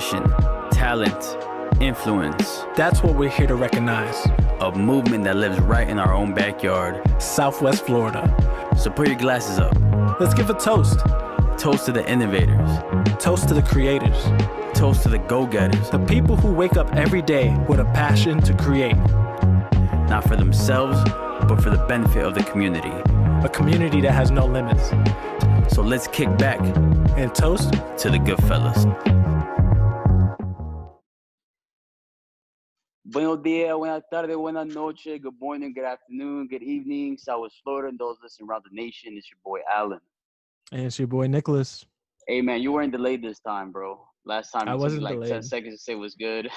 passion, talent, influence. That's what we're here to recognize. A movement that lives right in our own backyard. Southwest Florida. So put your glasses up. Let's give a toast. Toast to the innovators. Toast to the creators. Toast to the go-getters. The people who wake up every day with a passion to create. Not for themselves, but for the benefit of the community. A community that has no limits. So let's kick back and toast to the Goodfellas. Buenos dias, buenas tardes, buenas noches, good morning, good afternoon, good evening, Southwest Florida, and those listening around the nation. It's your boy, Alan. And it's your boy, Nicholas. Hey, man, you weren't delayed this time, bro. Last time, I wasn't like delayed. 10 seconds to say what's good.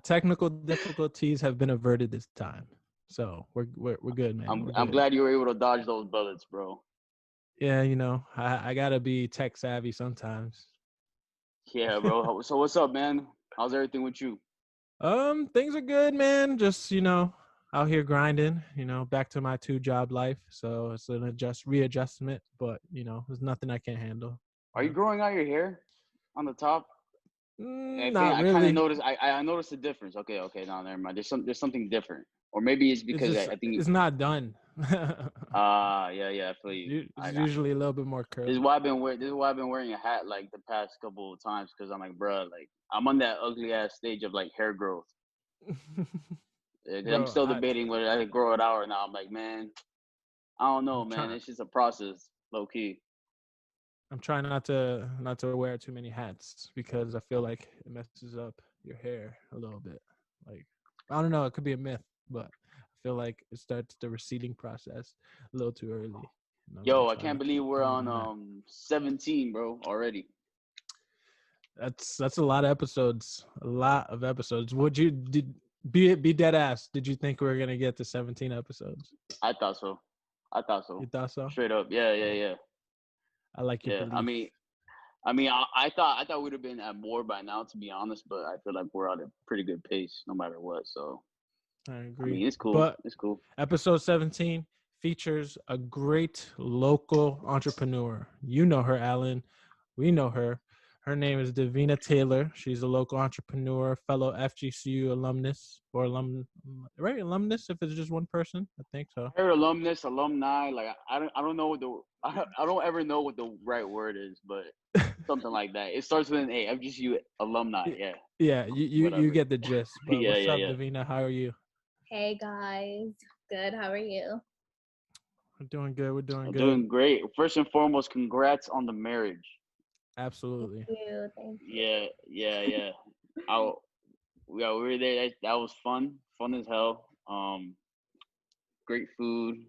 Technical difficulties have been averted this time. So we're good, man. I'm glad you were able to dodge those bullets, bro. Yeah, you know, I gotta be tech savvy sometimes. Yeah, bro. So what's up, man? How's everything with you? Things are good, man. Just, you know, out here grinding, you know, back to my 2-job life. So it's an readjustment, but you know, there's nothing I can't handle. Are you growing out your hair on the top? Not really. I kind of noticed. I noticed the difference. Okay, no, never mind. There's something different, or maybe it's because I think it's not done. Yeah, I feel you. It's usually a little bit more curly. This is why I've been wearing a hat like the past couple of times, because I'm like, bro, like I'm on that ugly ass stage of like hair growth. Bro, I'm still debating whether I grow it out or not. I'm like, man, I don't know, man. It's just a process, low key. I'm trying not to wear too many hats because I feel like it messes up your hair a little bit. Like, I don't know, it could be a myth, but I feel like it starts the receding process a little too early. Yo, I can't believe we're on 17, bro, already. That's a lot of episodes. A lot of episodes. Be dead ass. Did you think we were gonna get to 17 episodes? I thought so. You thought so? Straight up. Yeah. I like your belief. I thought we'd have been at more by now, to be honest, but I feel like we're at a pretty good pace no matter what. So I agree. I mean, it's cool. But it's cool. Episode 17 features a great local entrepreneur. You know her, Alan. We know her. Her name is Davina Taylor. She's a local entrepreneur, fellow FGCU alumnus or right? Alumnus, if it's just one person, I think so. I heard alumnus, alumni. Like I don't know what I don't ever know what the right word is, but something like that. It starts with an A. FGCU alumni. Yeah. Yeah, you get the gist. But what's up, Davina? How are you? Hey guys, good. How are you? We're doing good. We're doing good. Doing great. First and foremost, congrats on the marriage. Absolutely. Thank you. Yeah. We were there. That was fun as hell. Great food.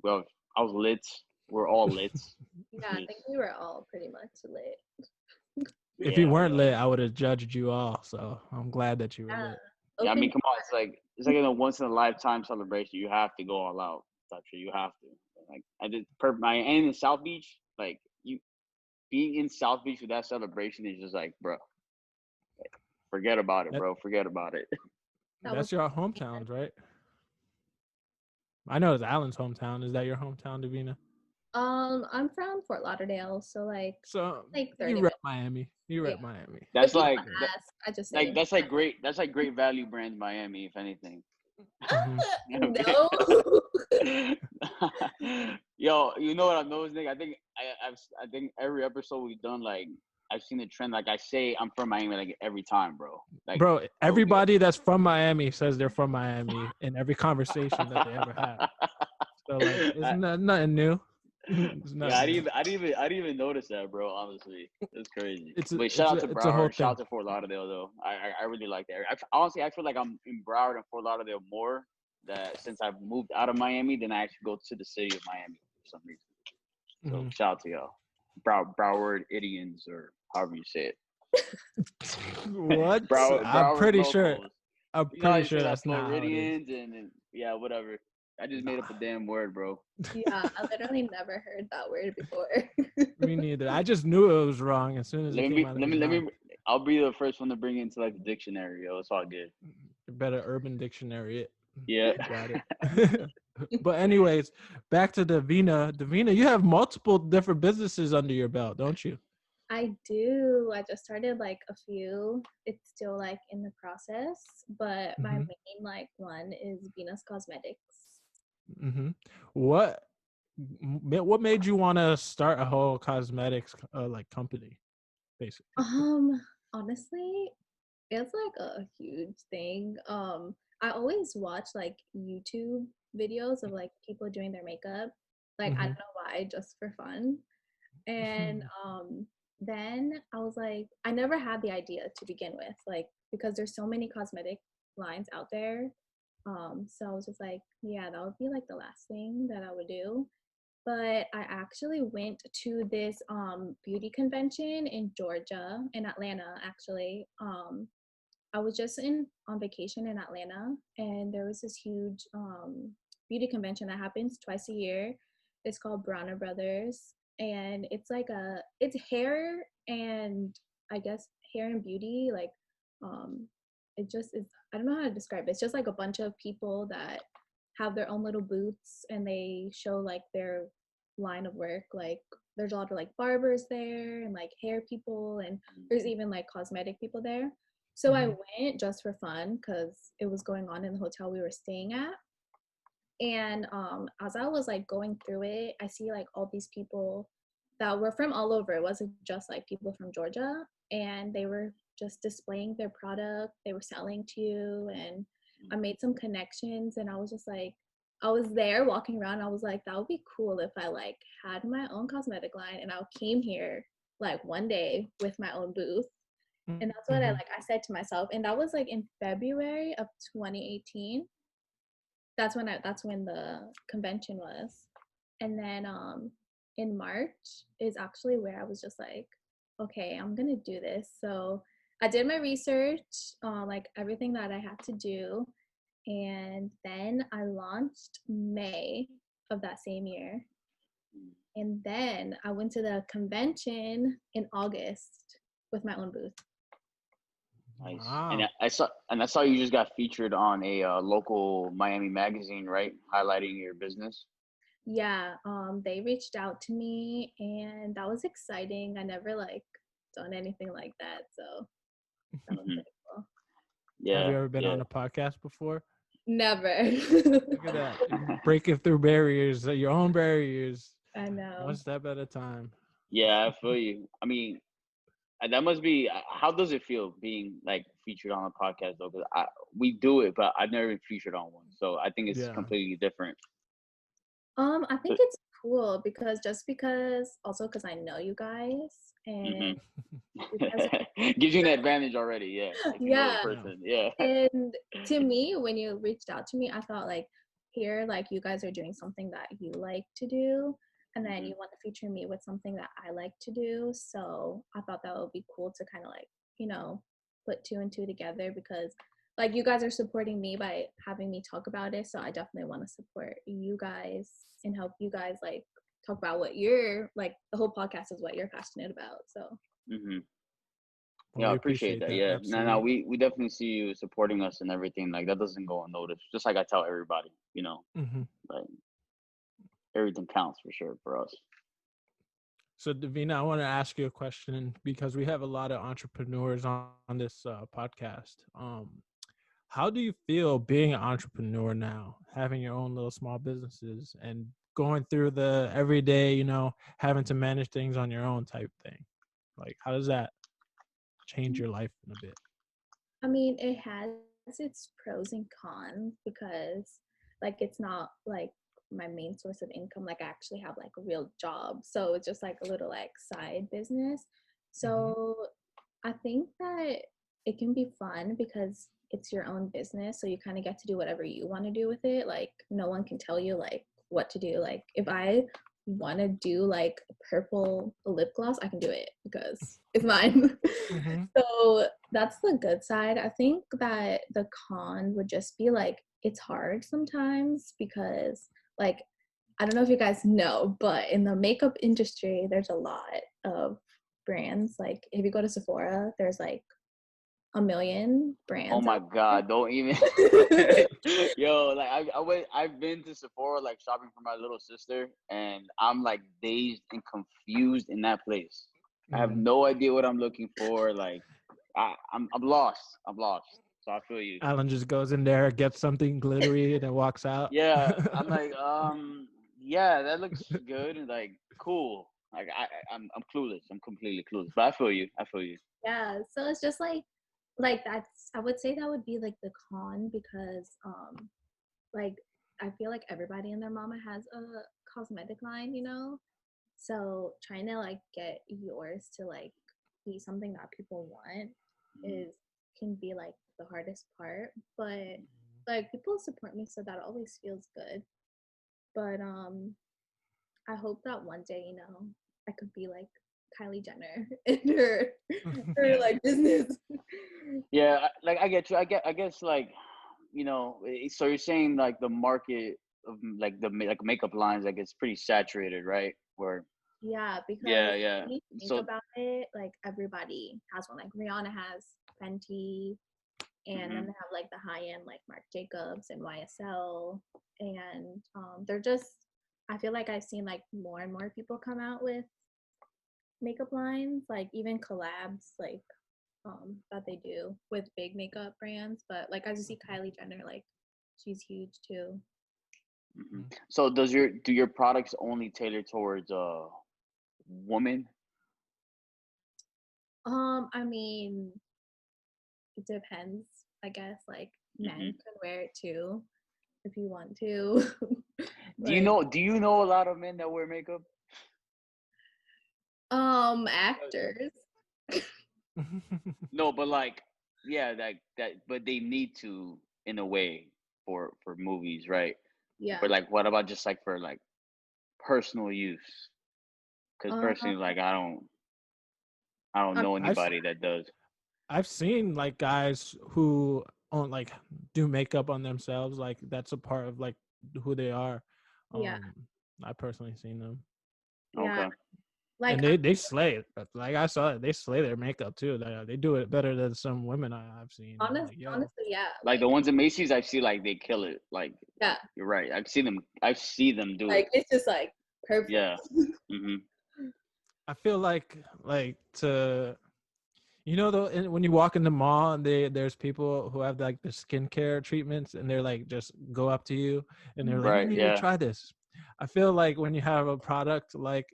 Well, I was lit. We're all lit. Yeah, I think we were all pretty much lit. If you weren't lit, I would have judged you all. So I'm glad that you were lit. Yeah, I mean, come on. It's like a once in a lifetime celebration. You have to go all out. Actually, you have to. Like I did. And in South Beach, like being in South Beach with that celebration is just like, bro, forget about it, bro. Forget about it. That's your hometowns, right? I know it's Alan's hometown. Is that your hometown, Davina? I'm from Fort Lauderdale, so 30 you rep Miami. Miami. That's that's like great value brand Miami, if anything. No. Yo, you know what I've noticed, Nick? I think every episode we've done, like I've seen the trend. Like I say, I'm from Miami, like every time, bro. Like, bro, everybody that's from Miami says they're from Miami in every conversation that they ever have. So like, it's nothing new. I didn't even notice that, bro. Honestly, it's crazy. Shout out to Broward. Shout out to Fort Lauderdale, though. I really like that. Honestly, I feel like I'm in Broward and Fort Lauderdale more since I've moved out of Miami than I actually go to the city of Miami for some reason. So shout out to y'all, Broward Idians, or however you say it. What? Broward I'm pretty sure. Locals. I'm pretty sure that's not Floridians and yeah, whatever. I just made up a damn word, bro. Yeah, I literally never heard that word before. Me neither. I just knew it was wrong as soon as it came out. Let me. I'll be the first one to bring it into like the dictionary, yo. It's all good. Better Urban Dictionary it. Yeah. Got it. But anyways, back to Davina. Davina, you have multiple different businesses under your belt, don't you? I do. I just started like a few. It's still like in the process, but my main like one is Venus Cosmetics. What made you want to start a whole cosmetics like company, basically? Honestly, it's like a huge thing. I always watch like YouTube videos of like people doing their makeup. Like I don't know why, just for fun. And then I was like, I never had the idea to begin with, like because there's so many cosmetic lines out there. So I was just like, yeah, that would be like the last thing that I would do. But I actually went to this beauty convention in Georgia, in Atlanta actually. I was just on vacation in Atlanta, and there was this huge beauty convention that happens twice a year. It's called Bronner Brothers, and it's hair and I guess hair and beauty. Like, it just is. I don't know how to describe it. It's just like a bunch of people that have their own little booths, and they show like their line of work. Like, there's a lot of like barbers there, and like hair people, and there's even like cosmetic people there. So I went just for fun because it was going on in the hotel we were staying at. And as I was like going through it, I see like all these people that were from all over. It wasn't just like people from Georgia, and they were just displaying their product. They were selling to you, and I made some connections. And I was just like, I was there walking around. I was like, that would be cool if I like had my own cosmetic line, and I came here like one day with my own booth. And that's what I said to myself. And that was like in February of 2018. That's when the convention was. And then in March is actually where I was just like, okay, I'm gonna do this. So I did my research, like everything that I had to do, and then I launched May of that same year. And then I went to the convention in August with my own booth. Nice. Wow. And I saw you just got featured on a local Miami magazine, right? Highlighting your business. Yeah, they reached out to me, and that was exciting. I never like done anything like that, so that was pretty cool. Yeah. Have you ever been on a podcast before? Never. Look at that. Breaking through barriers, your own barriers. I know. One step at a time. Yeah, I feel you. I mean, that must be. How does it feel being like featured on a podcast though? Because we do it, but I've never been featured on one, so I think it's completely different. I think it's cool because also because I know you guys, and gives you an advantage already. Yeah. Like you know the person. Yeah. And to me, when you reached out to me, I thought like, here, like you guys are doing something that you like to do, and then you want to feature me with something that I like to do. So I thought that would be cool to kind of like, put two and two together, because like you guys are supporting me by having me talk about it. So I definitely want to support you guys and help you guys like talk about what you're like. The whole podcast is what you're passionate about. So. Yeah, I appreciate that. Yeah. No, we definitely see you supporting us and everything. Like that doesn't go unnoticed. Just like I tell everybody, like everything counts for sure for us. So Davina, I want to ask you a question because we have a lot of entrepreneurs on this podcast. How do you feel being an entrepreneur now, having your own little small businesses and going through the everyday, having to manage things on your own type thing? Like, how does that change your life in a bit? I mean, it has its pros and cons because like it's not like my main source of income. Like I actually have like a real job, so it's just like a little like side business. So I think that it can be fun because it's your own business, so you kind of get to do whatever you want to do with it. Like no one can tell you like what to do. Like if I want to do like purple lip gloss, I can do it because it's mine. So that's the good side. I think that the con would just be like it's hard sometimes because like I don't know if you guys know, but in the makeup industry there's a lot of brands. Like if you go to Sephora, there's like a million brands. Oh my God, don't even. Yo, like I've been to Sephora like shopping for my little sister, and I'm like dazed and confused in that place. I have no idea what I'm looking for. Like, I'm lost. I'm lost. So I feel you. Alan just goes in there, gets something glittery, and then walks out. Yeah, I'm like, yeah, that looks good and like cool. Like I'm clueless. I'm completely clueless. But I feel you. I feel you. Yeah. So it's just like that's. I would say that would be like the con because like I feel like everybody and their mama has a cosmetic line, you know. So trying to like get yours to like be something that people want is can be like the hardest part. But like people support me, so that always feels good. But I hope that one day, you know, I could be like Kylie Jenner in her like business. Yeah, like I get you. I guess like, you know. So you're saying like the market of like the like makeup lines, like it's pretty saturated, right? Where Yeah, because yeah. when you think So about it, like everybody has one. Like Rihanna has Fenty, and then they have like the high end like Marc Jacobs and YSL, and they're just. I feel like I've seen like more and more people come out with makeup lines, like even collabs, like that they do with big makeup brands. But like as you see Kylie Jenner, like she's huge too. So do your products only tailor towards women? I mean, it depends. I guess like men can wear it too if you want to. Do you know a lot of men that wear makeup? Actors. No, but like, yeah, that, but they need to in a way for movies, right? Yeah. But like, what about just like for like personal use? Because Um, personally, like, I don't know anybody that does. I've seen like guys who on like do makeup on themselves, like that's a part of like who they are. Yeah. I personally seen them. Yeah. Okay. Like And they slay it. Like I saw it, they slay their makeup too. They do it better than some women I've seen. Like, honestly, yeah. Like the ones in Macy's, I see like they kill it. Like, yeah. you're right. I see them do Like it. it's just like perfect. Yeah. I feel like to though when you walk in the mall and there's people who have like the skincare treatments and they're like just go up to you and they're like, you Right. need to Yeah. try this. I feel like when you have a product like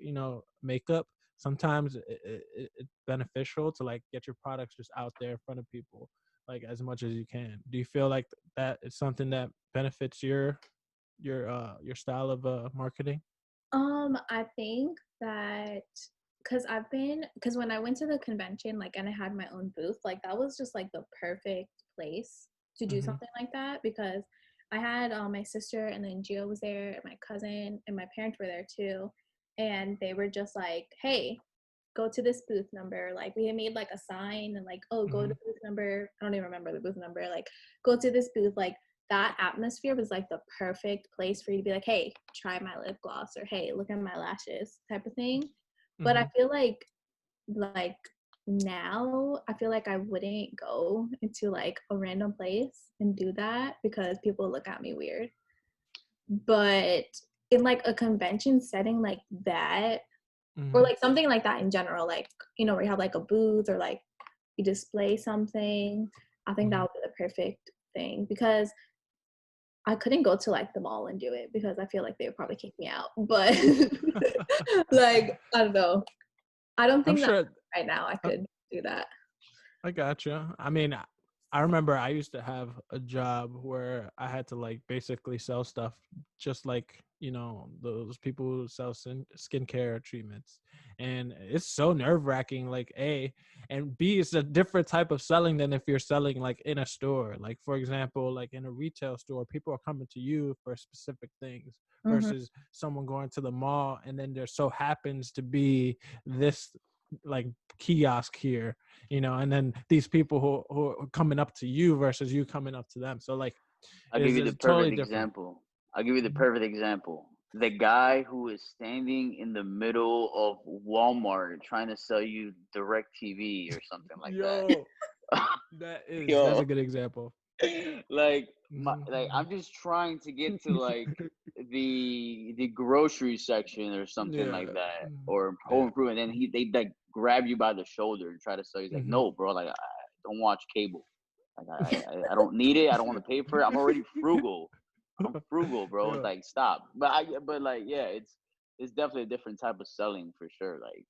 makeup, sometimes it's beneficial to like get your products just out there in front of people like as much as you can. Do you feel like that is something that benefits your style of marketing? I think that because when I went to the convention, like, and I had my own booth, like that was just like the perfect place to do something like that because I had my sister and then Gio was there and my cousin and my parents were there too, and they were just like, hey, go to this booth number. Like we had made like a sign and like, oh, go to booth number. I don't even remember the booth number. Like go to this booth. Like that atmosphere was like the perfect place for you to be like, hey, try my lip gloss or hey, look at my lashes type of thing. But I feel like now I feel like I wouldn't go into like a random place and do that because people look at me weird. But in like a convention setting like that, or like something like that in general, like where you have like a booth or like you display something, I think that would be the perfect thing because I couldn't go to like the mall and do it because I feel like they would probably kick me out. But like I don't know, I don't think that right now I could do that. I gotcha. I mean, I remember I used to have a job where I had to like basically sell stuff just like, those people who sell skincare treatments. And it's so nerve wracking, like A, and B, it's a different type of selling than if you're selling like in a store. Like, for example, like in a retail store, people are coming to you for specific things versus someone going to the mall and then there so happens to be this like kiosk here, and then these people who are coming up to you versus you coming up to them. So like, I'll give you the totally perfect different. example. I'll give you the perfect example. The guy who is standing in the middle of Walmart trying to sell you direct TV or something like that. That's a good example. Like I'm just trying to get to like the grocery section or something like that or home improvement. And they like grab you by the shoulder and try to sell you. He's like, no, bro, like I don't watch cable. Like I don't need it. I don't want to pay for it. I'm already frugal. I'm frugal, bro. Yeah. It's like stop. But like yeah, it's definitely a different type of selling for sure. Like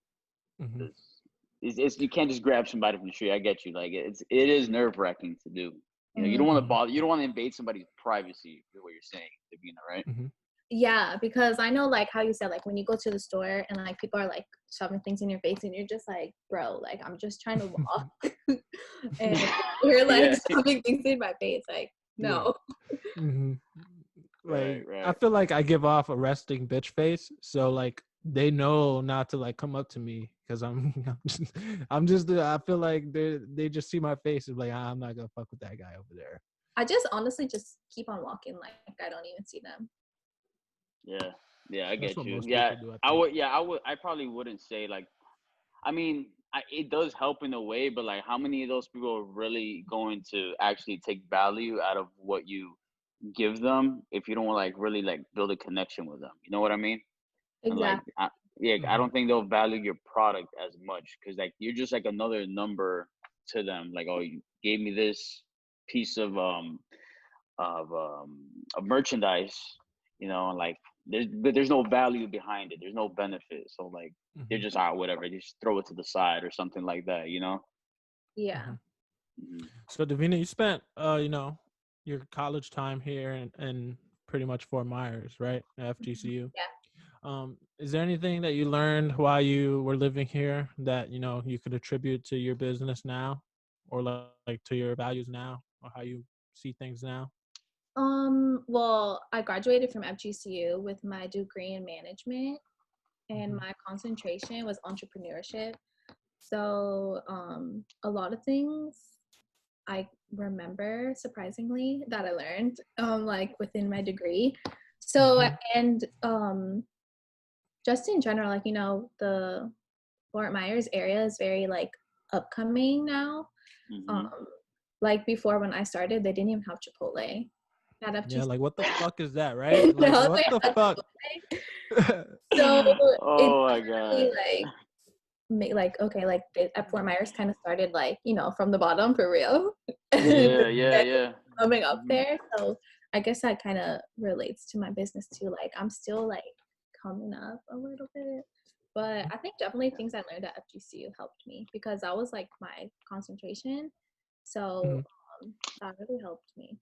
it's you can't just grab somebody from the street. I get you. Like it is nerve wracking to do. You know, you don't want to bother. You don't want to invade somebody's privacy. Is what you're saying, Davina, right? Yeah, because I know, like how you said, like when you go to the store and like people are like shoving things in your face and you're just like, bro, like I'm just trying to walk and you're like shoving things in my face, like no. Like right. I feel like I give off a resting bitch face, so like they know not to like come up to me because I'm just I feel like they just see my face and like I'm not gonna fuck with that guy over there. I just honestly just keep on walking, like I don't even see them. Yeah, I get you. Yeah, I probably wouldn't say like, I mean, it does help in a way, but like, how many of those people are really going to actually take value out of what you give them if you don't like really like build a connection with them? You know what I mean? Exactly. And like, I don't think they'll value your product as much because like you're just like another number to them. Like, oh, you gave me this piece of merchandise, you know, and like there's no value behind it. There's no benefit. So like they're just whatever. Just throw it to the side or something like that, you know? Yeah. So Davina, you spent you know, your college time here and pretty much Fort Myers, right? FGCU. Yeah. Is there anything that you learned while you were living here that you know you could attribute to your business now, or like to your values now, or how you see things now? Well, I graduated from FGCU with my degree in management, and my concentration was entrepreneurship. So, a lot of things I remember surprisingly that I learned, like within my degree. So, and just in general, like, you know, the Fort Myers area is very like upcoming now. Like before when I started, they didn't even have Chipotle. Yeah, like what the fuck is that, right? Like No, what the fuck? So oh my god! Really, like okay, like at Fort Myers kind of started like, you know, from the bottom for real. Yeah. Coming up there, so I guess that kind of relates to my business too. Like I'm still like coming up a little bit, but I think definitely things I learned at FGCU helped me because that was like my concentration. So that really helped me.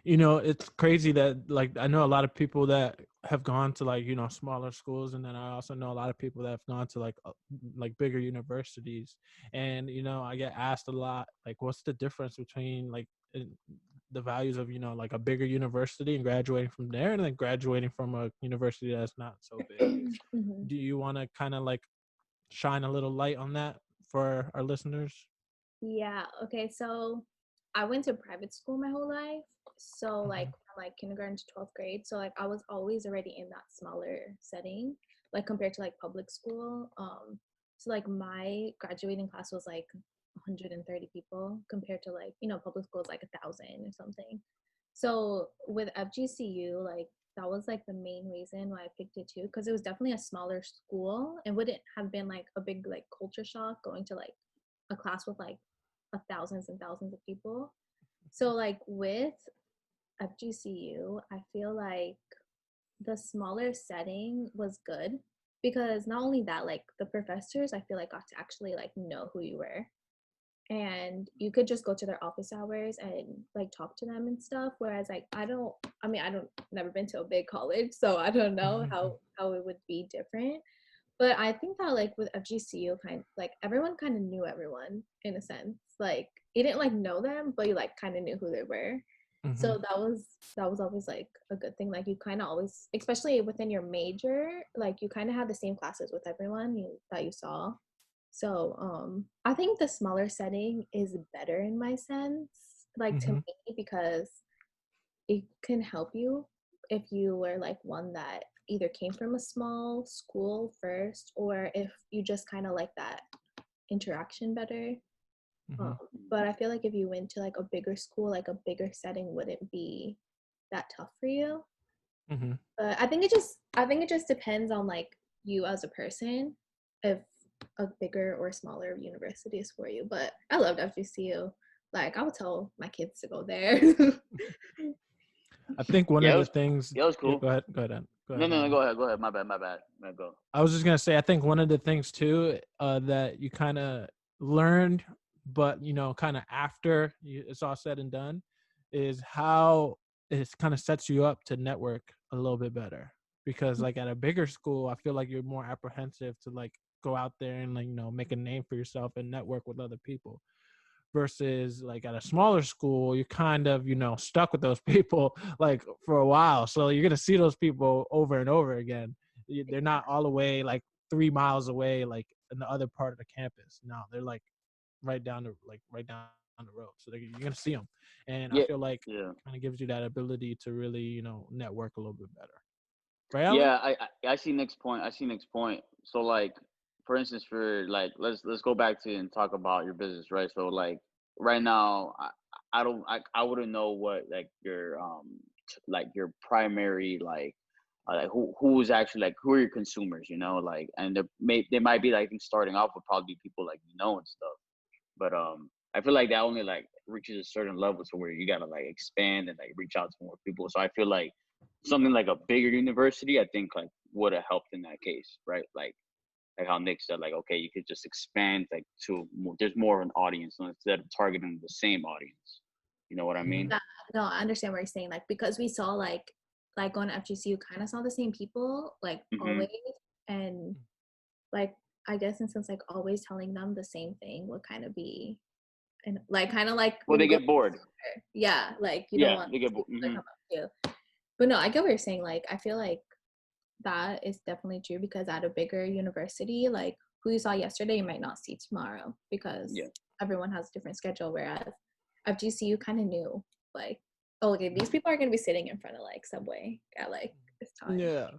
You know, it's crazy that like I know a lot of people that have gone to like, you know, smaller schools, and then I also know a lot of people that have gone to like bigger universities, and you know I get asked a lot like what's the difference between like the values of, you know, like a bigger university and graduating from there and then graduating from a university that's not so big. Do you want to kind of like shine a little light on that for our listeners? Yeah, okay, so I went to private school my whole life. So like from like kindergarten to 12th grade. So like I was always already in that smaller setting, like compared to like public school. So like my graduating class was like 130 people compared to like, you know, public school is like 1,000 or something. So with FGCU, like that was like the main reason why I picked it too, because it was definitely a smaller school and wouldn't have been like a big like culture shock going to like a class with like thousands and thousands of people. So like with FGCU, I feel like the smaller setting was good because not only that, like the professors, I feel like got to actually like know who you were. And you could just go to their office hours and like talk to them and stuff. Whereas like I don't never been to a big college, so I don't know how it would be different. But I think that like with FGCU kind like everyone kind of knew everyone in a sense. Like you didn't like know them, but you like kind of knew who they were. So that was always like a good thing. Like you kind of always, especially within your major, like you kind of had the same classes with everyone that you saw. So I think the smaller setting is better in my sense, like to me, because it can help you if you were like one that either came from a small school first, or if you just kind of like that interaction better. But I feel like if you went to like a bigger school, like a bigger setting wouldn't be that tough for you. But I think it just depends on like you as a person. If a bigger or smaller university is for you. But I loved FGCU. Like I would tell my kids to go there. I think one of the things. Yeah, it was cool. Go ahead. Go ahead. No. Go ahead. My bad. Go. I was just gonna say, I think one of the things too that you kind of learned, but kind of after it's all said and done, is how it kind of sets you up to network a little bit better. Because like at a bigger school, I feel like you're more apprehensive to like go out there and like make a name for yourself and network with other people. Versus like at a smaller school, you're kind of stuck with those people like for a while, so you're gonna see those people over and over again. They're not all the way like 3 miles away like in the other part of the campus. No, they're like right down the road, so you're gonna see them. And I feel like it kind of gives you that ability to really network a little bit better, right, Alan? Yeah, I see next point. So like, for instance, for like, let's go back to and talk about your business, right? So like right now, I wouldn't know what like your primary like who's actually like who are your consumers, like, and they might be like starting off with probably people like and stuff, but I feel like that only like reaches a certain level to where you gotta like expand and like reach out to more people. So I feel like something like a bigger university, I think like would have helped in that case, right? Like how Nick said, like, okay, you could just expand like to more, there's more of an audience instead of targeting the same audience. You know what I mean? Yeah, no, I understand what you're saying. Like because we saw like going to FGCU kind of saw the same people like always, and like I guess in sense like always telling them the same thing would kind of be, and like kind of like well, they get bored. Yeah, like you don't want they get bored. to come up to you. But no, I get what you're saying. Like I feel like that is definitely true because at a bigger university, like who you saw yesterday, you might not see tomorrow because everyone has a different schedule. Whereas FGCU kind of knew, like, oh, okay, these people are gonna be sitting in front of like Subway at like this time. Yeah.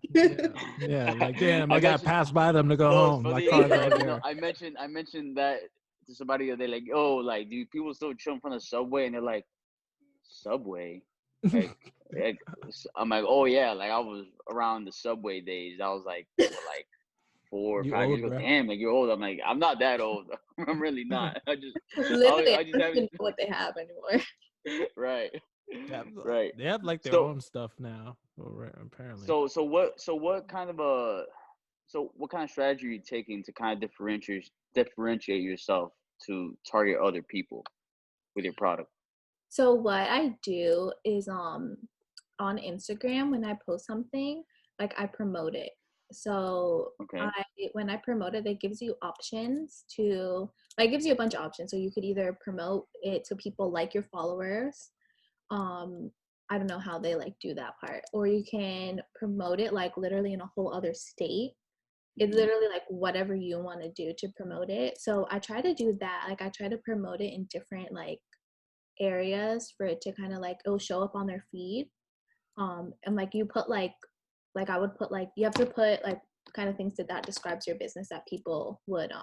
Like, damn, I got passed by them to go home. My car's right there. I mentioned that to somebody. They're like, oh, like, do people still chill in front of Subway? And they're like, Subway. Like, I'm like, oh yeah, like I was around the Subway days. I was like 4 or 5 years ago. Damn, like you're old. I'm like, I'm not that old. I'm really not. I just literally I just haven't know what they have anymore. Right. Right. They have like their own stuff now, apparently. So what kind of strategy are you taking to kind of differentiate yourself to target other people with your product? So what I do is on Instagram when I post something, like I promote it. So when I promote it, it gives you options to like gives you a bunch of options. So you could either promote it to people like your followers. I don't know how they like do that part. Or you can promote it like literally in a whole other state. It's literally like whatever you want to do to promote it. So I try to do that. Like I try to promote it in different like areas for it to kind of like it'll show up on their feed. And like you put like I would put like you have to put like kind of things that describes your business that people would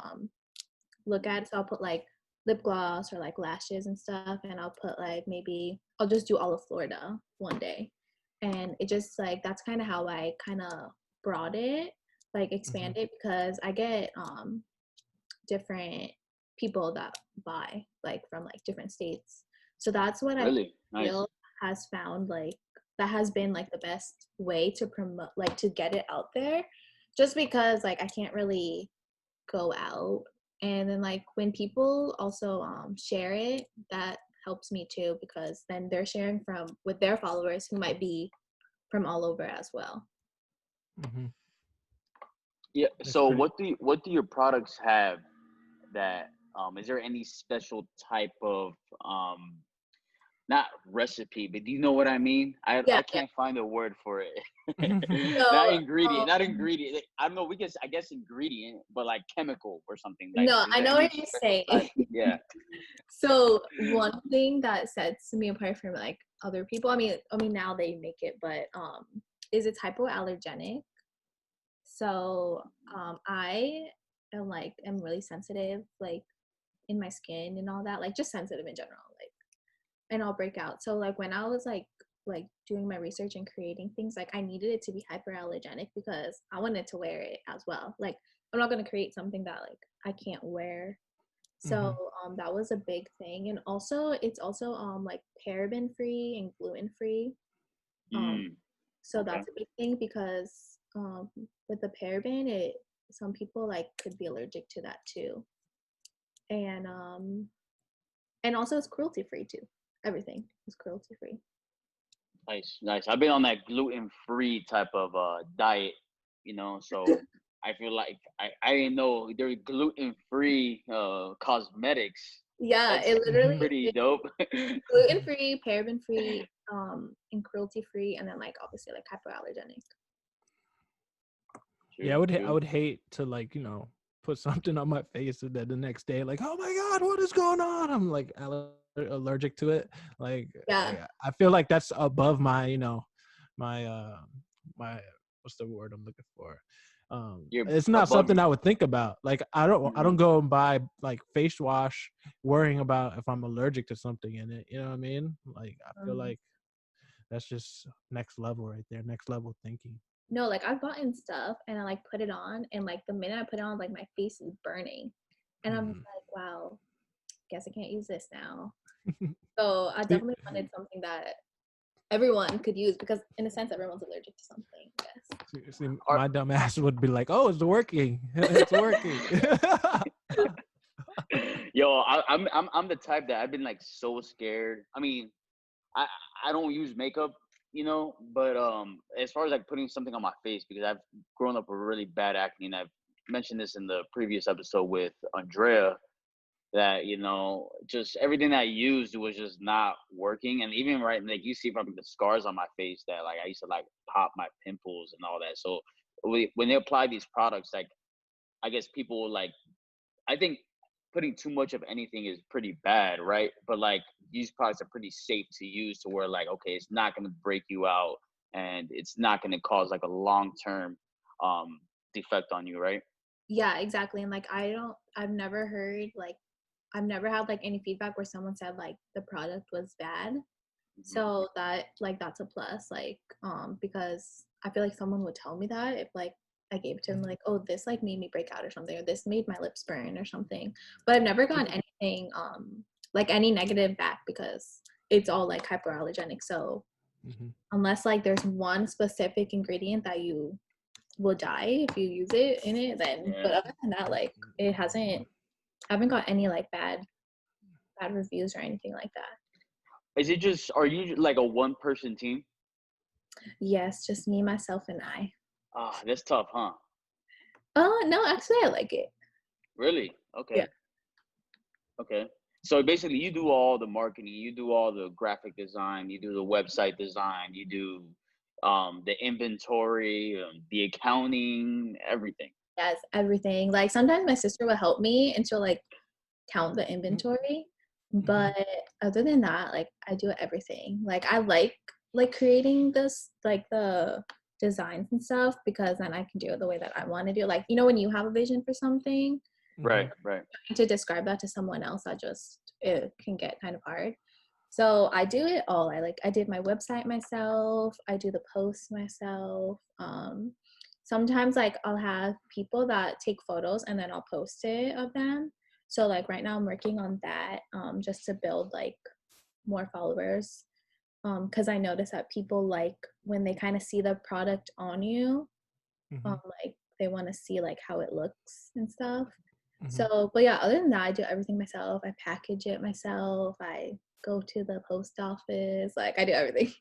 look at. So I'll put like lip gloss or like lashes and stuff, and I'll put like maybe I'll just do all of Florida one day, and it just like that's kind of how I kind of brought it, like expand it, because I get different people that buy like from like different states. So that's what really? I feel has found like that has been like the best way to promote, like to get it out there, just because like I can't really go out. And then like when people also share it, that helps me too, because then they're sharing from with their followers who might be from all over as well. Yeah. So what do your products have that is there any special type of not recipe, but do you know what I mean? I can't find a word for it. Not ingredient. I don't know. I guess ingredient, but like chemical or something. Like, no, I know what you're saying. Yeah. So one thing that sets me apart from like other people, I mean now they make it, but is it's hypoallergenic. So I am really sensitive, like in my skin and all that, like just sensitive in general, like, and I'll break out. So like when I was like like doing my research and creating things, like I needed it to be hyperallergenic because I wanted to wear it as well. Like I'm not going to create something that like I can't wear. So that was a big thing. And also it's also like paraben free and gluten free. So that's a big thing because with the paraben, some people like could be allergic to that too. And also it's cruelty free too. Everything is cruelty free. Nice. I've been on that gluten free type of diet, so I feel like I didn't know there's gluten free cosmetics. Yeah, That's it literally pretty dope. gluten free, paraben free, and cruelty free, and then like obviously like hypoallergenic. Yeah, I would hate to like, put something on my face and then the next day like, oh my God, what is going on? I'm like allergic to it. Like, Yeah. I feel like that's above my, my what's the word I'm looking for? It's not something I would think about. Like I don't go and buy like face wash worrying about if I'm allergic to something in it. You know what I mean? Like I feel like that's just next level right there, next level thinking. No, like I've gotten stuff and I like put it on and like the minute I put it on, like my face is burning. And I'm like, wow, guess I can't use this now. So I definitely wanted something that everyone could use because in a sense everyone's allergic to something, I guess. See, my dumb ass would be like, oh, it's working. It's working. Yo, I'm the type that I've been like so scared. I mean, I don't use makeup, but as far as like putting something on my face, because I've grown up with really bad acne, and I've mentioned this in the previous episode with Andrea, that just everything that I used was just not working. And even right, like you see from the scars on my face that like I used to like pop my pimples and all that. So when they apply these products, like I guess people like, I think putting too much of anything is pretty bad, right? But like these products are pretty safe to use to where like, okay, it's not going to break you out and it's not going to cause like a long-term defect on you, right? Yeah, exactly. And like I've never heard like I've never had like any feedback where someone said like the product was bad. So that's a plus, like because I feel like someone would tell me that if like I gave it to them like, oh, this like made me break out or something, or this made my lips burn or something. But I've never gotten anything like any negative back because it's all like hyperallergenic. So unless like there's one specific ingredient that you will die if you use it in it, then but other than that, like it hasn't I haven't got any like bad reviews or anything like that. Is it just, are you like a one-person team? Yes, just me, myself, and I. Ah, that's tough, huh? No, actually I like it. Really? Okay. Yeah. Okay. So basically you do all the marketing, you do all the graphic design, you do the website design, you do the inventory, the accounting, everything. Yes, everything. Like sometimes my sister will help me and she'll like count the inventory. But other than that, like I do everything. Like I like creating this like the designs and stuff because then I can do it the way that I want to do. Like, when you have a vision for something, Right. to describe that to someone else, it can get kind of hard. So I do it all. I did my website myself. I do the posts myself. Sometimes like I'll have people that take photos and then I'll post it of them. So like right now I'm working on that just to build like more followers. Because I notice that people like when they kind of see the product on you, like they want to see like how it looks and stuff. So, but yeah, other than that, I do everything myself. I package it myself. I go to the post office. Like I do everything.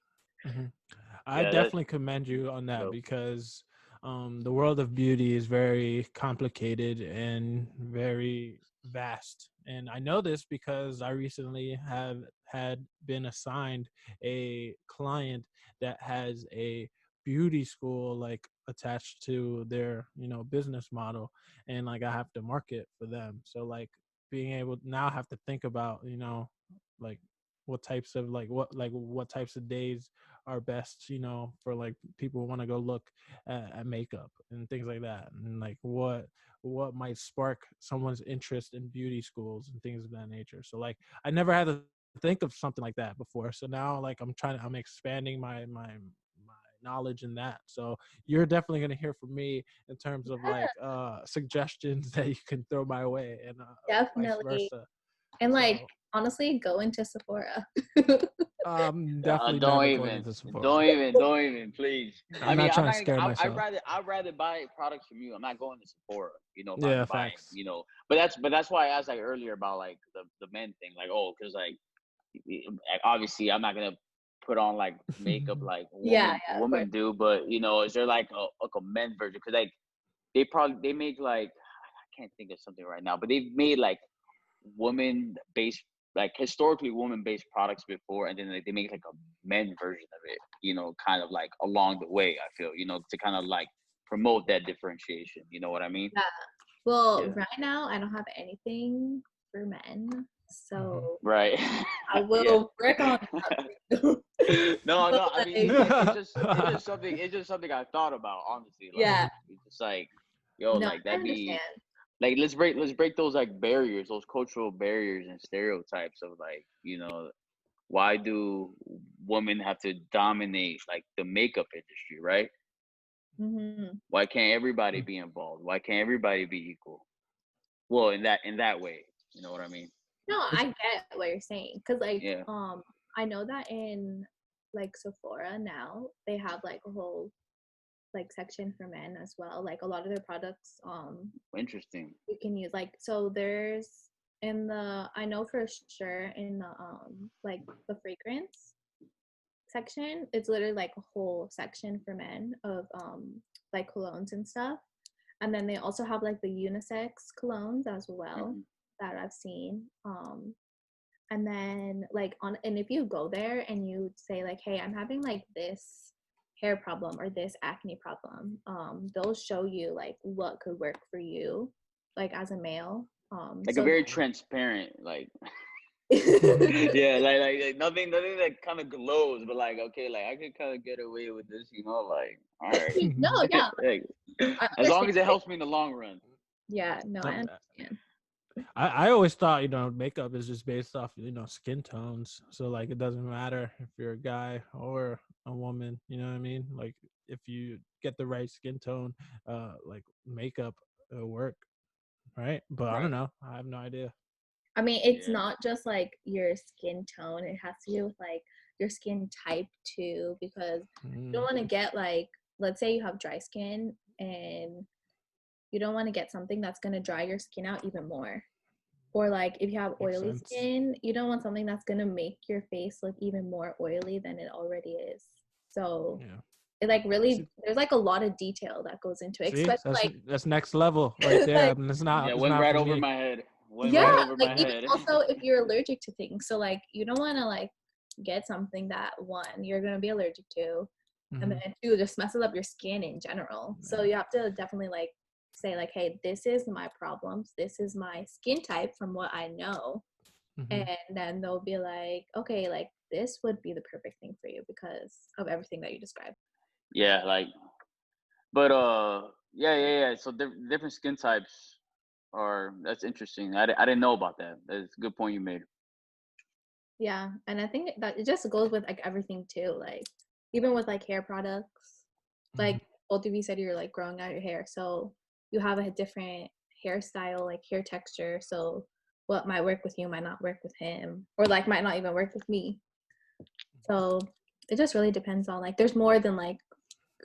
I definitely commend you on that because the world of beauty is very complicated and very vast. And I know this because I recently had been assigned a client that has a beauty school like attached to their business model, and like I have to market for them. So like being able now I have to think about like what types of what types of days are best for like people who want to go look at makeup and things like that, and like what might spark someone's interest in beauty schools and things of that nature. So like I never had to think of something like that before. So now like I'm expanding my knowledge in that. So you're definitely going to hear from me in terms of like suggestions that you can throw my way, and vice Definitely. versa. And like honestly, go into Sephora. Definitely never going into Sephora. Don't even, please. I'm not trying to scare myself. I'd rather buy products from you. I'm not going to Sephora, if Yeah, I'm buying, facts. But that's why I asked like earlier about like the men thing, like because like obviously I'm not gonna put on like makeup like women do, but is there like a men's version? Because like they make like I can't think of something right now, but they've made like woman based, like historically woman based products before, and then like, they make like a men's version of it, kind of like along the way, I feel, to kind of like promote that differentiation, you know what I mean? Yeah. Well, right now I don't have anything for men, so right. I will work on that. no, I mean it's just something I thought about, honestly. Like, it's just like, yo, no, like that'd be like, let's break those like barriers, those cultural barriers and stereotypes of like, why do women have to dominate like the makeup industry, right? Why can't everybody be involved? Why can't everybody be equal? Well, in that way, you know what I mean? No, I get what you're saying, because like I know that in like Sephora now they have like a whole like section for men as well. Like a lot of their products interesting, you can use, like, so there's I know for sure in the like the fragrance section, it's literally like a whole section for men of like colognes and stuff. And then they also have like the unisex colognes as well that I've seen. And then like and if you go there and you say like, hey, I'm having like this hair problem or this acne problem, they'll show you like what could work for you, like as a male. Like a very transparent, like yeah, like nothing that kind of glows, but like, okay, like I could kind of get away with this, like, all right. No, yeah. Like, as long as it helps me in the long run. Yeah, no, I understand. I always thought, makeup is just based off, skin tones. So like it doesn't matter if you're a guy or a woman, you know what I mean? Like if you get the right skin tone, like makeup will work, right? But I don't know. I have no idea. I mean, it's not just like your skin tone. It has to do with like your skin type too, because you don't want to get like, let's say you have dry skin and you don't want to get something that's going to dry your skin out even more. Or like if you have oily skin, you don't want something that's going to make your face look even more oily than it already is. So it like really, there's like a lot of detail that goes into it. See, that's next level right there. Like, it's not. Went right over my head. Even also if you're allergic to things, so like you don't want to like get something that one, you're going to be allergic to, and then two, just messes up your skin in general. So you have to definitely like say like, hey, this is my problems, this is my skin type from what I know, and then they'll be like, okay, like this would be the perfect thing for you because of everything that you described. Yeah, like, but yeah. So different skin types that's interesting. I didn't know about that. That's a good point you made. Yeah, and I think that it just goes with like everything too, like even with like hair products, like both of you said you're like growing out your hair, so you have a different hairstyle, like hair texture, so what might work with you might not work with him, or like might not even work with me. So it just really depends on, like, there's more than like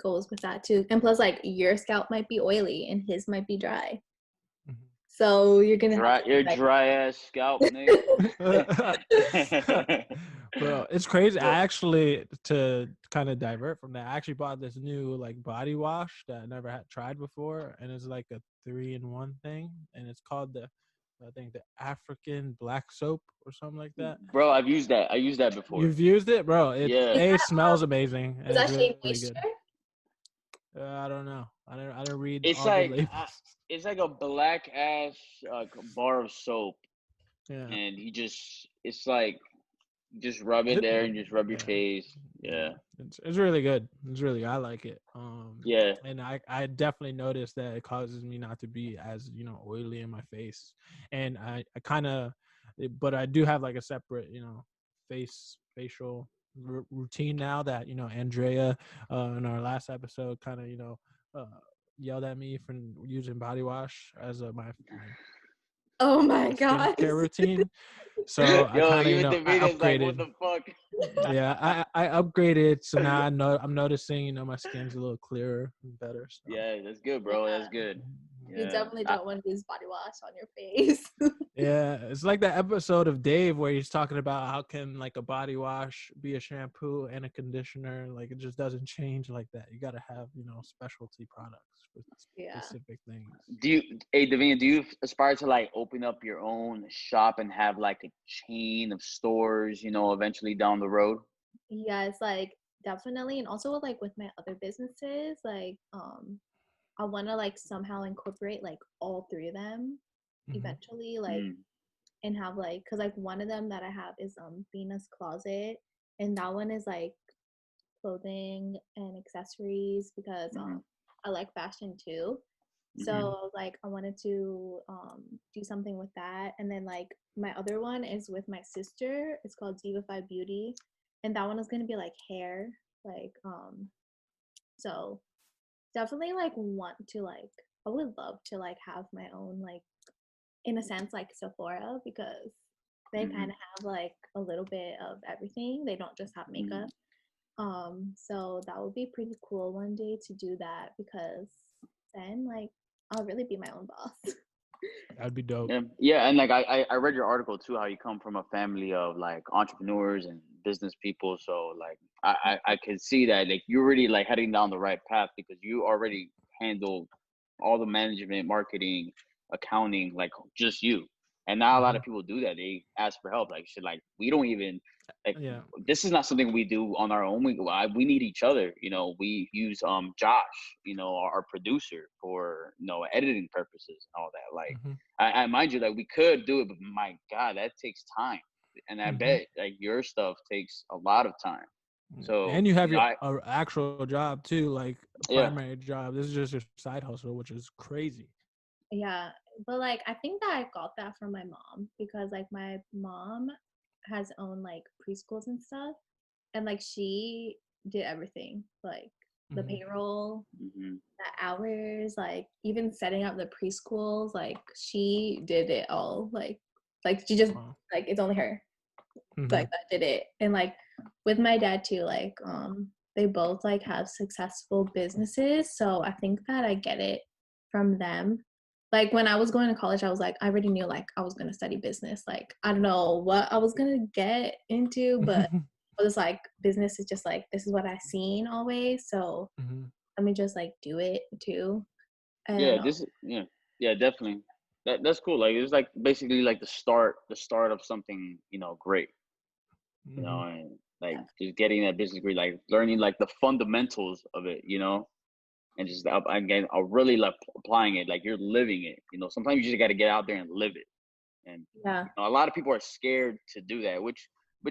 goes with that too. And plus like your scalp might be oily and his might be dry. So you're gonna have your dry ass scalp, nigga. Bro, it's crazy. I actually, to kind of divert from that, I actually bought this new like body wash that I never had tried before, and it's like a 3-in-1 thing, and it's called the African black soap or something like that. Bro, I've used that. I used that before. You've used it, bro? It smells amazing. Is that really good. I don't know. I didn't read. It's all like the labels. It's like a black ass bar of soap, and it's like just rub it there and just rub your face. Yeah, it's really good. I like it. Yeah, and I definitely noticed that it causes me not to be as oily in my face, and I kind of, but I do have like a separate facial routine now that Andrea in our last episode kind of yelled at me for using body wash as my oh my god skincare routine. So I kind of I upgraded. Like, what the fuck? Yeah, I upgraded. So now I'm noticing my skin's a little clearer and better. So. Yeah, that's good, bro. That's good. You definitely don't want to use body wash on your face. Yeah, it's like that episode of Dave where he's talking about how can like a body wash be a shampoo and a conditioner. Like it just doesn't change like that. You got to have specialty products for specific things. Davina, do you aspire to like open up your own shop and have like a chain of stores, eventually down the road? Yeah, it's like definitely, and also like with my other businesses, like I want to like somehow incorporate like all three of them eventually, like and have like, because like one of them that I have is Vina's Closet, and that one is like clothing and accessories because I like fashion too. So like I wanted to do something with that, and then like my other one is with my sister. It's called Divafy Beauty, and that one is gonna be like hair, like so definitely like want to like, I would love to like have my own like, in a sense, like Sephora, because they kind of have like a little bit of everything. They don't just have makeup. So that would be pretty cool one day to do that, because then like I'll really be my own boss. That'd be dope. Yeah, and like I read your article too, how you come from a family of like entrepreneurs and business people. So like I can see that like you're really like heading down the right path, because you already handle all the management, marketing, accounting, like just you. And not a lot of people do that. They ask for help. Like shit, like we don't even like this is not something we do on our own. We need each other. We use Josh, our producer, for editing purposes and all that. Like I mind you, like we could do it, but my God, that takes time. And I bet like your stuff takes a lot of time. So and you have your actual job too, like a primary job. This is just your side hustle, which is crazy. Yeah, but like I think that I got that from my mom, because like my mom has owned like preschools and stuff, and like she did everything, like the payroll, the hours, like even setting up the preschools. Like she did it all. Like she just like, it's only her like that did it. And like with my dad too, like they both like have successful businesses, so I think that I get it from them. Like when I was going to college, I was like, I already knew like I was gonna study business. Like I don't know what I was gonna get into, but it was like business is just like, this is what I've seen always, so let me just like do it too. And yeah, definitely. That's cool. Like it's like basically like the start of something great. And like just getting that business degree, like learning like the fundamentals of it, and just again, really like applying it, like you're living it. Sometimes you just got to get out there and live it. And a lot of people are scared to do that, which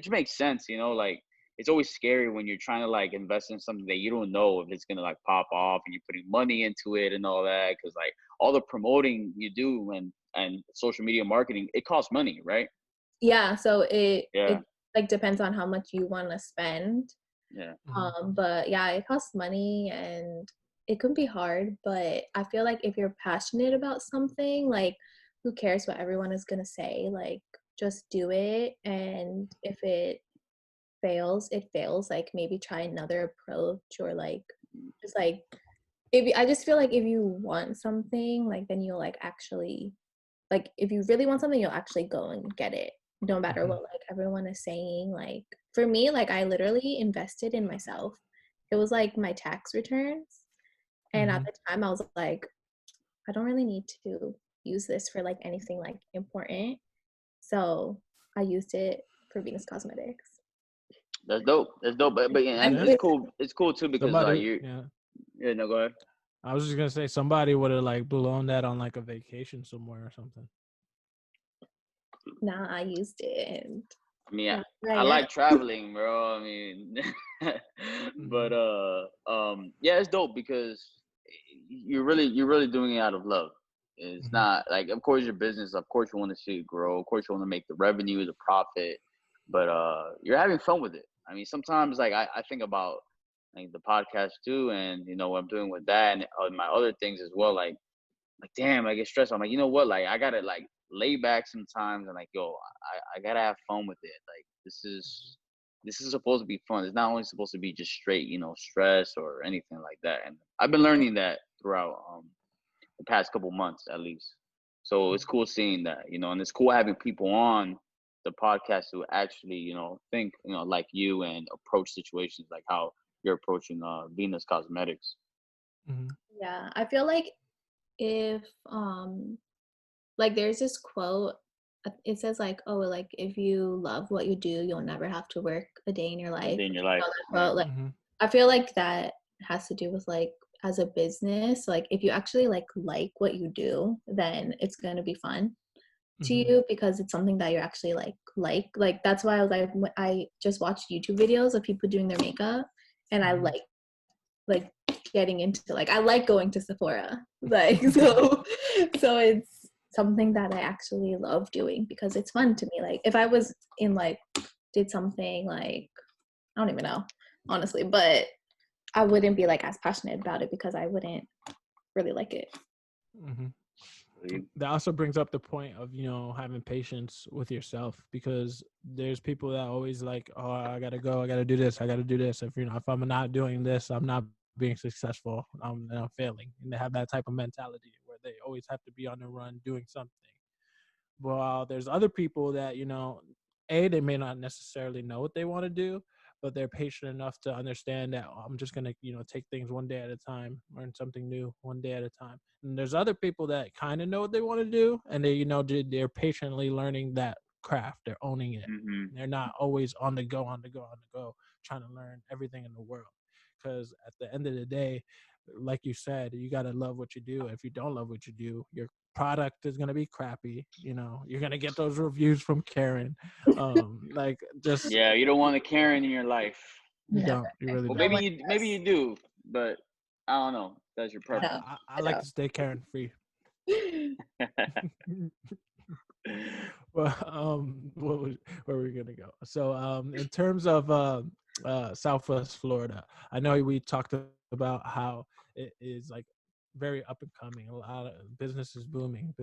makes sense. Like it's always scary when you're trying to like invest in something that you don't know if it's gonna like pop off, and you're putting money into it and all that, because like all the promoting you do and social media marketing, it costs money, right? Yeah, so it like depends on how much you want to spend. But yeah, it costs money and it can be hard, but I feel like if you're passionate about something, like who cares what everyone is gonna say? Like just do it, and if it fails, it fails. Like maybe try another approach, or like just like, I just feel like if you want something, like then you'll like actually, like if you really want something, you'll actually go and get it, no matter what like everyone is saying. Like for me, like I literally invested in myself. It was like my tax returns, and at the time I was like, I don't really need to use this for like anything like important, so I used it for Venus Cosmetics. That's dope. But it's cool. It's cool too, because like you no, go ahead. I was just gonna say somebody would have like blown that on like a vacation somewhere or something. Nah, I used it. And I mean, I like traveling, bro. I mean, but yeah, it's dope because you're really doing it out of love. It's not like, of course, your business. Of course, you want to see it grow. Of course, you want to make the revenue, the profit. but you're having fun with it. I mean, sometimes like I think about like the podcast too, and you know what I'm doing with that and my other things as well. Like damn, I get stressed. I'm like, you know what? Like I gotta like lay back sometimes and like, yo, I gotta have fun with it. Like this is supposed to be fun. It's not only supposed to be just straight, you know, stress or anything like that. And I've been learning that throughout the past couple months at least. So it's cool seeing that, you know, and it's cool having people on the podcast who actually, you know, think, you know, like you and approach situations like how you're approaching Venus Cosmetics. Mm-hmm. Yeah, I feel like if like there's this quote, it says like, oh, like if you love what you do, you'll never have to work a day in your life. In your life. Quote, like I feel like that has to do with like as a business, like if you actually like what you do, then it's going to be fun to you because it's something that you're actually like that's why I was like, I just watched YouTube videos of people doing their makeup and I like getting into like I like going to Sephora, like so it's something that I actually love doing because it's fun to me. Like if I was in like did something like I don't even know honestly, but I wouldn't be like as passionate about it because I wouldn't really like it. That also brings up the point of, you know, having patience with yourself, because there's people that always like, oh, I gotta go, I gotta do this, I gotta do this. If, you know, if I'm not doing this, I'm not being successful, and I'm failing. And they have that type of mentality where they always have to be on the run doing something. Well, there's other people that, you know, they may not necessarily know what they want to do, but they're patient enough to understand that, oh, I'm just going to, you know, take things one day at a time, learn something new one day at a time. And there's other people that kind of know what they want to do, and they, you know, they're patiently learning that craft. They're owning it. They're not always on the go, trying to learn everything in the world. Because at the end of the day, like you said, you got to love what you do. If you don't love what you do, your product is going to be crappy. You know, you're going to get those reviews from Karen. Like just, yeah, you don't want a Karen in your life. You don't. You really well, don't. maybe you do, but I don't know. That's your preference. I like to stay Karen free. Well, where were we gonna go? So, in terms of Southwest Florida, I know we talked about how it is like very up and coming. A lot of business is booming.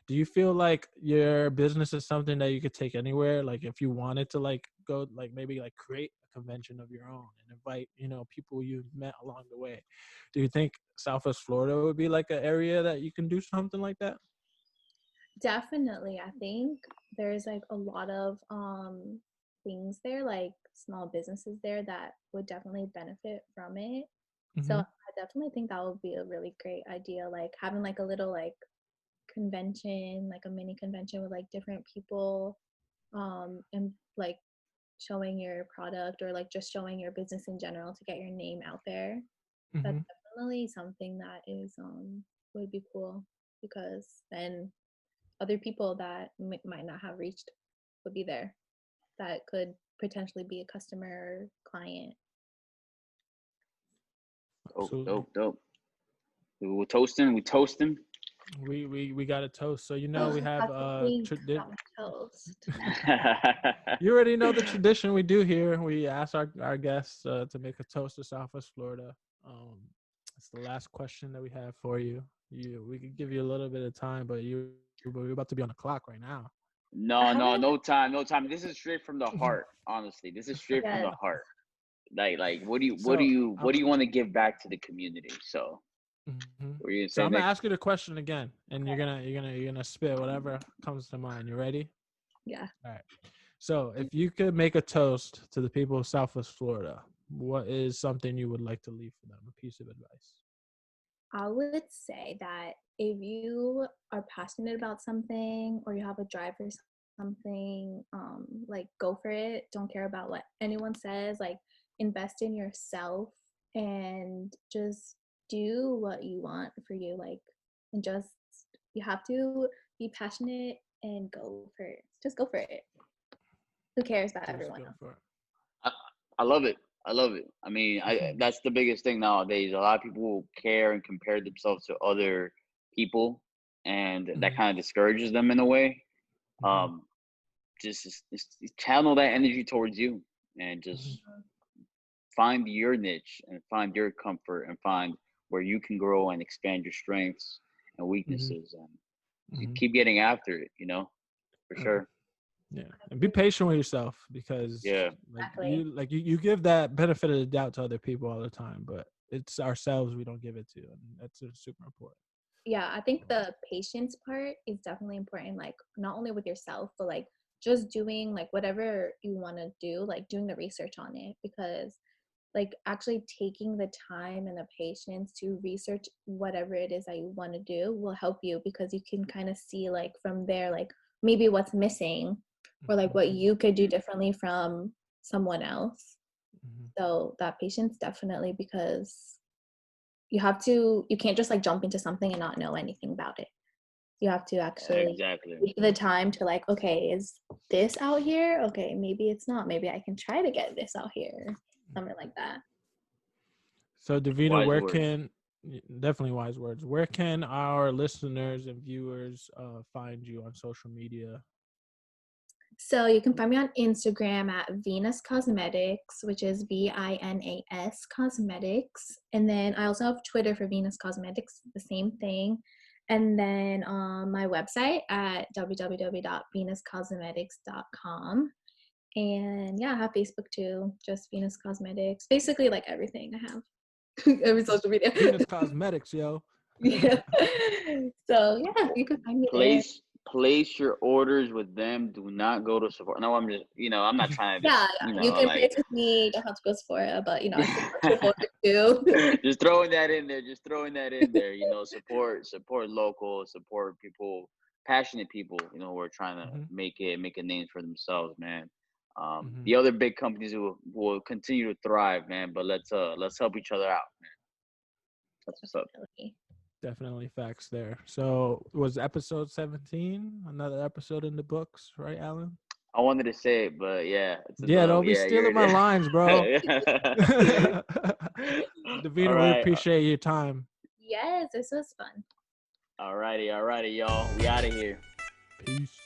Do you feel like your business is something that you could take anywhere? Like if you wanted to like go, like maybe like create a convention of your own and invite, you know, people you've met along the way. Do you think Southwest Florida would be like an area that you can do something like that? Definitely. I think there's like a lot of things there, like small businesses there that would definitely benefit from it. So I definitely think that would be a really great idea, like having like a little like convention, like a mini convention with like different people and like showing your product or like just showing your business in general to get your name out there. That's definitely something that is would be cool because then other people that might not have reached would be there that could potentially be a customer or client. Dope. We're toasting. We got a toast. So you know we have toast. You already know the tradition we do here. We ask our guests to make a toast to Southwest Florida. It's the last question that we have for you. We could give you a little bit of time, but we're about to be on the clock right now. No time. This is straight from the heart. Honestly, this is straight from the heart. Like, what do you want to give back to the community? So, what are you gonna say? So I'm gonna ask you the question again, and you're gonna spit whatever comes to mind. You ready? Yeah. All right. So if you could make a toast to the people of Southwest Florida, what is something you would like to leave for them? A piece of advice. I would say that if you are passionate about something or you have a drive for something, like go for it. Don't care about what anyone says. Like invest in yourself and just do what you want for you. Like and just you have to be passionate and go for it. Just go for it. Who cares about everyone else? I love it. I mean, that's the biggest thing nowadays. A lot of people care and compare themselves to other people, and that kind of discourages them in a way. just channel that energy towards you, and just find your niche and find your comfort and find where you can grow and expand your strengths and weaknesses, and you keep getting after it, for sure. Yeah, and be patient with yourself, because you give that benefit of the doubt to other people all the time, but it's ourselves we don't give it to, and that's super important. Yeah, I think the patience part is definitely important, like not only with yourself, but like just doing like whatever you want to do, like doing the research on it, because like actually taking the time and the patience to research whatever it is that you want to do will help you, because you can kind of see like from there like maybe what's missing, or like what you could do differently from someone else. So that patience definitely, because you can't just like jump into something and not know anything about it. You have to actually take the time to like, okay, is this out here? Okay, maybe it's not. Maybe I can try to get this out here. Something like that. So Davina, definitely wise words. Where can our listeners and viewers find you on social media? So you can find me on Instagram at Venus Cosmetics, which is VINAS Cosmetics. And then I also have Twitter for Venus Cosmetics, the same thing. And then my website at www.venuscosmetics.com. And yeah, I have Facebook too, just Venus Cosmetics. Basically like everything I have. Every social media. Venus Cosmetics, yo. Yeah. So yeah, you can find me there. Place your orders with them. Do not go to Sephora. No, I'm just, I'm not trying to. Just, you can place with me. You don't have to go to Sephora, but I support Sephora too. Just throwing that in there. Support local. Support people, passionate people. Who are trying to make a name for themselves, man. The other big companies will continue to thrive, man. But let's help each other out, man. That's what's up. Definitely facts there. So was episode 17 another episode in the books, right, Alan? I wanted to say it, but yeah. Don't be stealing my lines, bro. Davina, we appreciate your time. Yes, this was fun. Alrighty, y'all. We out of here. Peace.